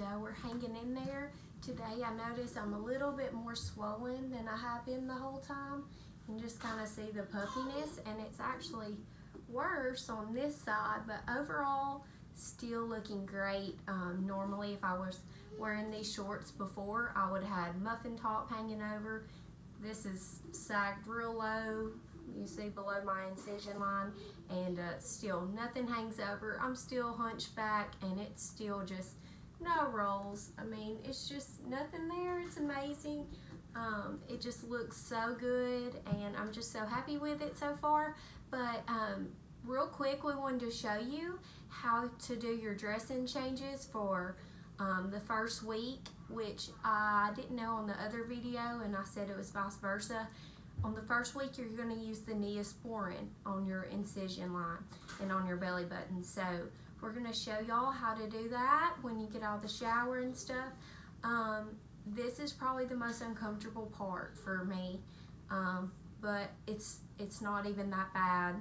and we're hanging in there. Today I notice I'm a little bit more swollen than I have been the whole time. You can just kind of see the puffiness, and it's actually worse on this side, but overall still looking great. Normally if I was wearing these shorts before, I would have had muffin top hanging over. This is sagged real low, you see below my incision line, and still nothing hangs over. I'm still hunched back, and it's still just no rolls. I mean, it's just nothing there. It's amazing. It just looks so good, and I'm just so happy with it so far. But real quick, we wanted to show you how to do your dressing changes for the first week, which I didn't know on the other video, and I said it was vice versa. On the first week, you're going to use the Neosporin on your incision line and on your belly button. So we're going to show y'all how to do that when you get out of the shower and stuff. This is probably the most uncomfortable part for me, but it's not even that bad.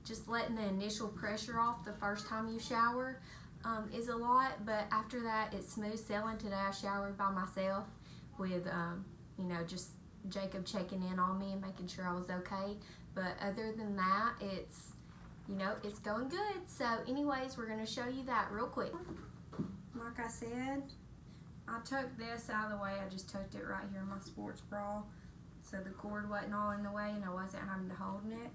Just letting the initial pressure off the first time you shower is a lot, but after that it's smooth sailing. Today I showered by myself with you know, just Jacob checking in on me and making sure I was okay, but other than that, it's, you know, it's going good. So anyways, we're going to show you that real quick. Like I said, I took this out of the way. I just tucked it right here in my sports bra so the cord wasn't all in the way and I wasn't having to hold it.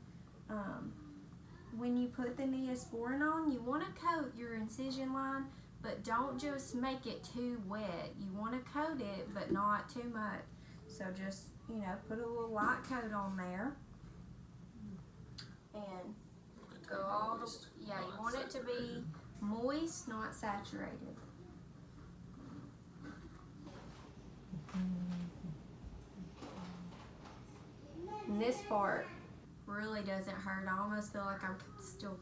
When you put the Neosporin on, you want to coat your incision line, but don't just make it too wet. You want to coat it, but not too much. So just, you know, put a little light coat on there and go all the, yeah, you want it to be moist, not saturated. And this part really doesn't hurt. I almost feel like I'm still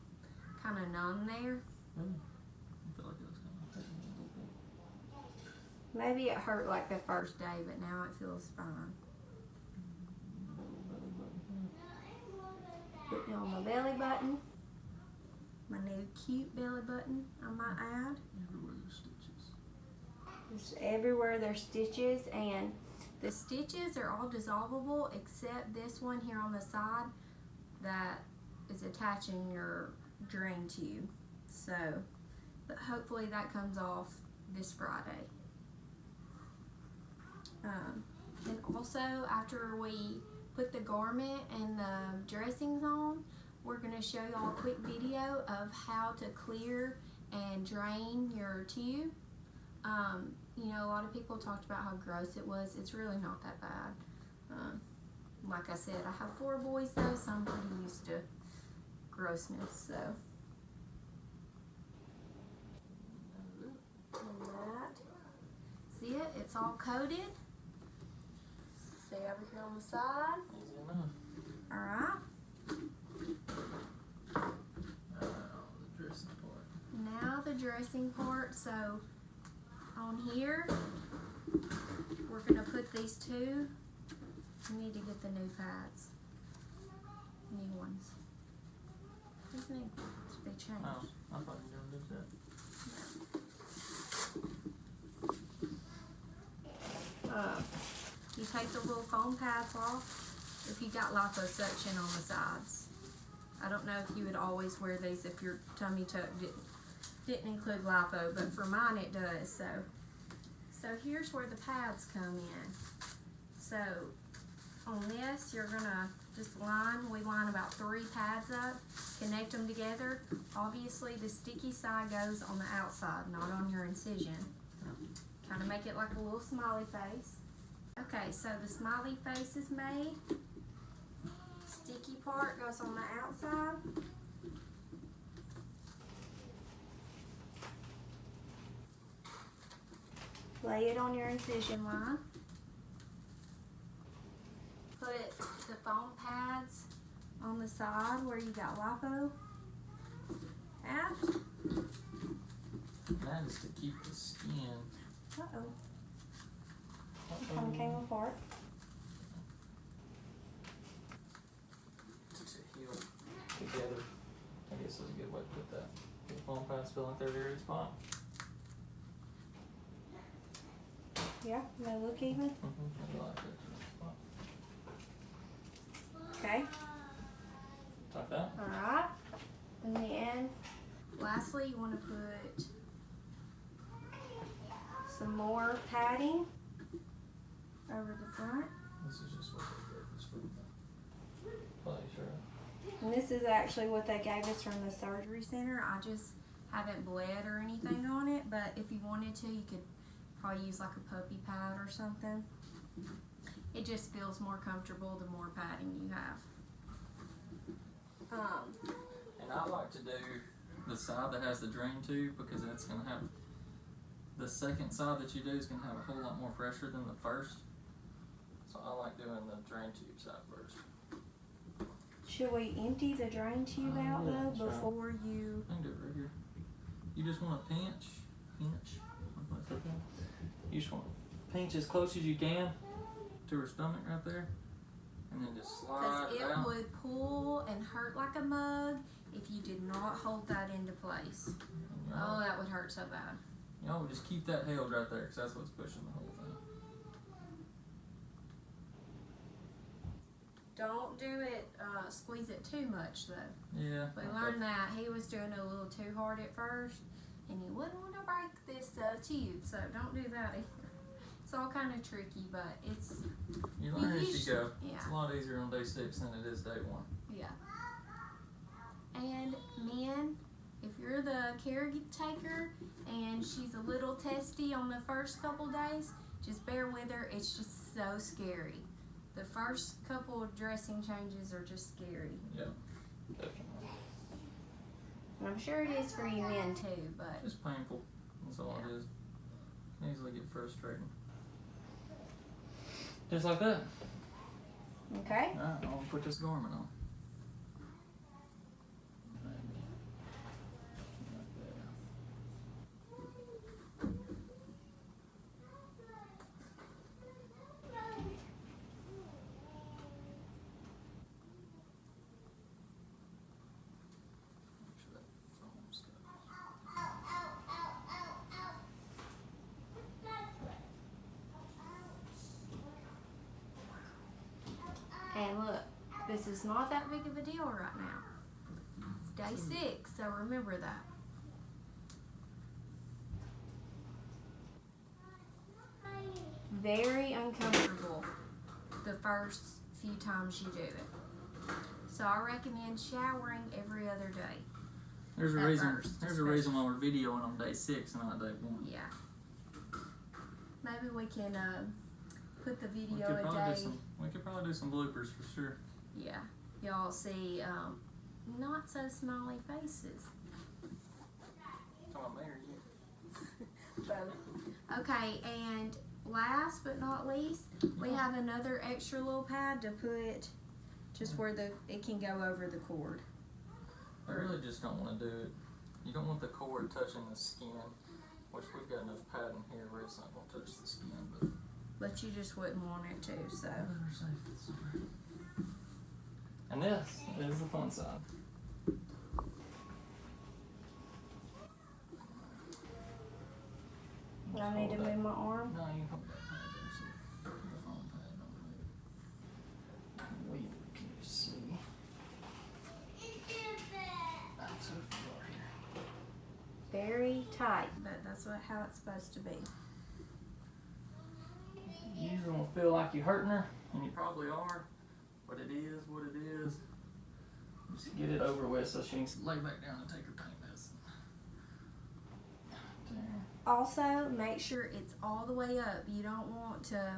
kind of numb there. I feel like it was kind of Maybe it hurt like the first day, but now it feels fine. Putting it on my belly button. My new cute belly button, I might add. everywhere there's stitches. Just everywhere there's stitches, and the stitches are all dissolvable except this one here on the side that is attaching your drain tube. So, but hopefully that comes off this Friday. And also, after we put the garment and the dressings on, we're going to show y'all a quick video of how to clear and drain your tube. You know, a lot of people talked about how gross it was. It's really not that bad. Like I said, I have 4 boys though, so I'm pretty used to grossness. So, and that, see it? It's all coated. Stay over here on the side. Easy enough. All right. The dressing part. Now the dressing part. So on here, we're gonna put these 2. You need to get the new pads. New ones. These new ones, they changed. Oh, I thought you were gonna do that. You take the little foam pads off if you got liposuction on the sides. I don't know if you would always wear these if your tummy tuck didn't include lipo, but for mine it does. So here's where the pads come in. So on this, you're gonna just we line about 3 pads up, connect them together. Obviously the sticky side goes on the outside, not on your incision. Kind of make it like a little smiley face. Okay, so the smiley face is made. Sticky part goes on the outside. Lay it on your incision line. Put the foam pads on the side where you got lipo at. That is to keep the skin. Uh-oh. Kind of came apart. To heal together. I guess is a good way to put that. Get the foam pads fill in 3rd area spot. Yeah, they look even. I like it. Okay. Like that? Alright. And then, lastly, you want to put some more padding over the front. This is just what they gave us from the place, right? And this is actually what they gave us from the surgery center. I just haven't bled or anything on it, but if you wanted to, you could probably use like a puppy pad or something. It just feels more comfortable the more padding you have. And I like to do the side that has the drain tube because that's going to have, the second side that you do is going to have a whole lot more pressure than the first. So I like doing the drain tube side first. Should we empty the drain tube out yeah, though sure. before you? I can do it right here. You just want to pinch. You just want to pinch as close as you can to her stomach right there. And then just slide Because it out. would pull and hurt like a mug if you did not hold that into place. Oh, that would hurt so bad. Y'all would just keep that held right there because that's what's pushing the whole thing. Don't do it, squeeze it too much though. Yeah. We okay. learned that he was doing it a little too hard at first, and you wouldn't want to break this tube, so don't do that either. It's all kind of tricky, but it's, You learn as you go. yeah. It's a lot easier on day 6 than it is day 1. yeah. And men, if you're the caretaker and she's a little testy on the first couple days, just bear with her. It's just so scary. The first couple of dressing changes are just scary. Yeah, definitely. And I'm sure it is for you men too, but It's painful. That's all it is. Can easily get frustrating. Just like that. okay. Alright, I'm gonna put this garment on. And look, this is not that big of a deal right now. It's day 6, so remember that. Very uncomfortable the first few times you do it. So I recommend showering every other day. There's a At reason. first, There's a reason why we're videoing on day 6 and not day 1. Yeah. Maybe we can put the We video could a probably day. we could probably do some bloopers for sure. Yeah. Y'all see not so smiley faces. Come on, me or you? Both. Okay, and last but not least, we have another extra little pad to put just where it can go over the cord. I really just don't want to do it. You don't want the cord touching the skin, which we've got enough padding here where it's not going to touch the skin. But you just wouldn't want it to, so. And this is the fun side. I need to move my arm. No, you can hold that pad there. So the phone pad don't move. We can see. That's so far here. Very tight, but that's how it's supposed to be. You're gonna feel like you're hurting her, and you probably are, but it is what it is. Just get it over with so she can lay back down and take her pain medicine. There. Also, make sure it's all the way up. You don't want to,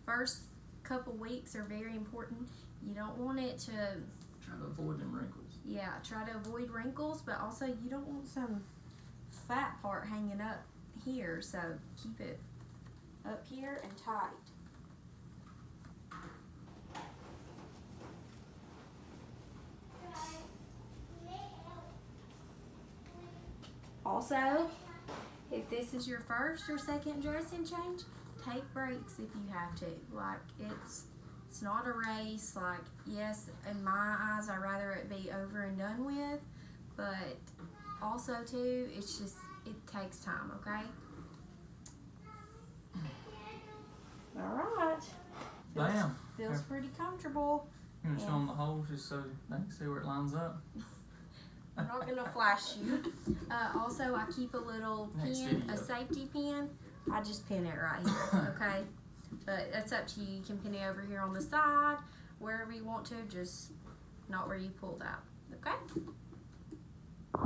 first couple weeks are very important. You don't want it to, Try to avoid them wrinkles. yeah, try to avoid wrinkles, but also you don't want some fat part hanging up here, so keep it up here and tight. Also, if this is your first or second dressing change, take breaks if you have to. Like, it's not a race. Like, yes, in my eyes, I'd rather it be over and done with, but also too, it's just, it takes time, okay? Alright. Bam. Feels pretty comfortable. I'm gonna show them the holes just so they can see where it lines up. I'm not gonna flash you. Also, I keep a little Next pin, video. a safety pin. I just pin it right here, okay? But it's up to you. You can pin it over here on the side, wherever you want to, just not where you pulled out, okay?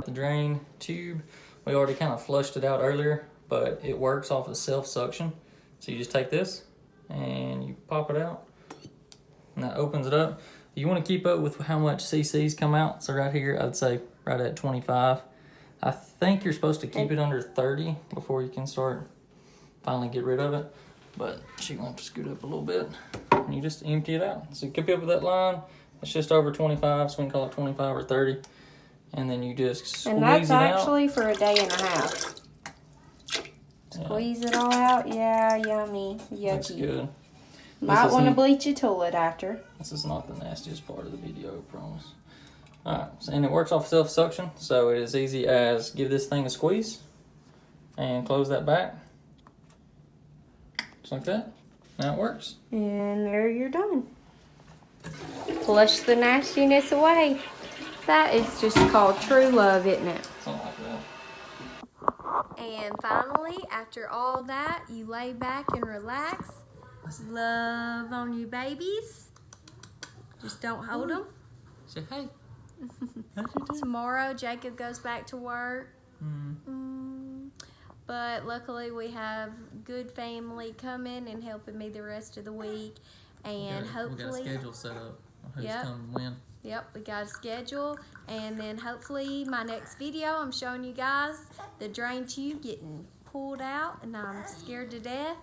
The drain tube, we already kind of flushed it out earlier, but it works off of self-suction. So you just take this and you pop it out, and that opens it up. You want to keep up with how much cc's come out. So right here, I'd say right at 25. I think you're supposed to keep it under 30 before you can start finally get rid of it. But she wants to scoot up a little bit, and you just empty it out. So keep up with that line. It's just over 25, so we can call it 25 or 30. And then you just squeeze And that's it out. actually for a day and a half. Squeeze it all out. Yeah, yummy. Yucky. That's good. Might This want to isn't- bleach your toilet after. This is not the nastiest part of the video, I promise. Alright, and it works off self-suction, so it is easy as give this thing a squeeze and close that back. Just like that. Now it works. And there you're done. Flush the nastiness away. That is just called true love, isn't it? Something like that. And finally, after all that, you lay back and relax. Love on you babies. Just don't hold them. Say hey. Tomorrow, Jacob goes back to work. But luckily, we have good family coming and helping me the rest of the week. And hopefully, we got a schedule set up. Who's Yep. coming when? yep, we got a schedule. And then hopefully, my next video, I'm showing you guys the drain tube getting pulled out, and I'm scared to death.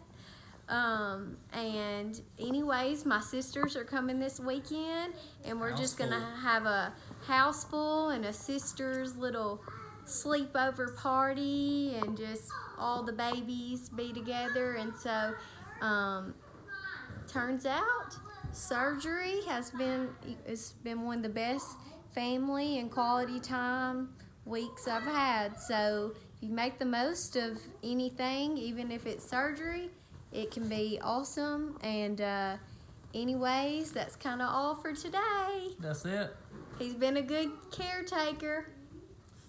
And anyways, my sisters are coming this weekend, and we're just gonna have a house full and a sister's little sleepover party, and just all the babies be together. And so turns out surgery it's been one of the best family and quality time weeks I've had. So if you make the most of anything, even if it's surgery, it can be awesome. And anyways, that's kind of all for today. That's it. He's been a good caretaker.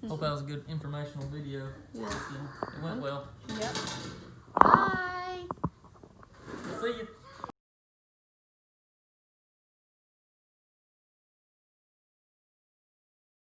Hope that was a good informational video. Yeah. It went well. Yep. Bye. See you.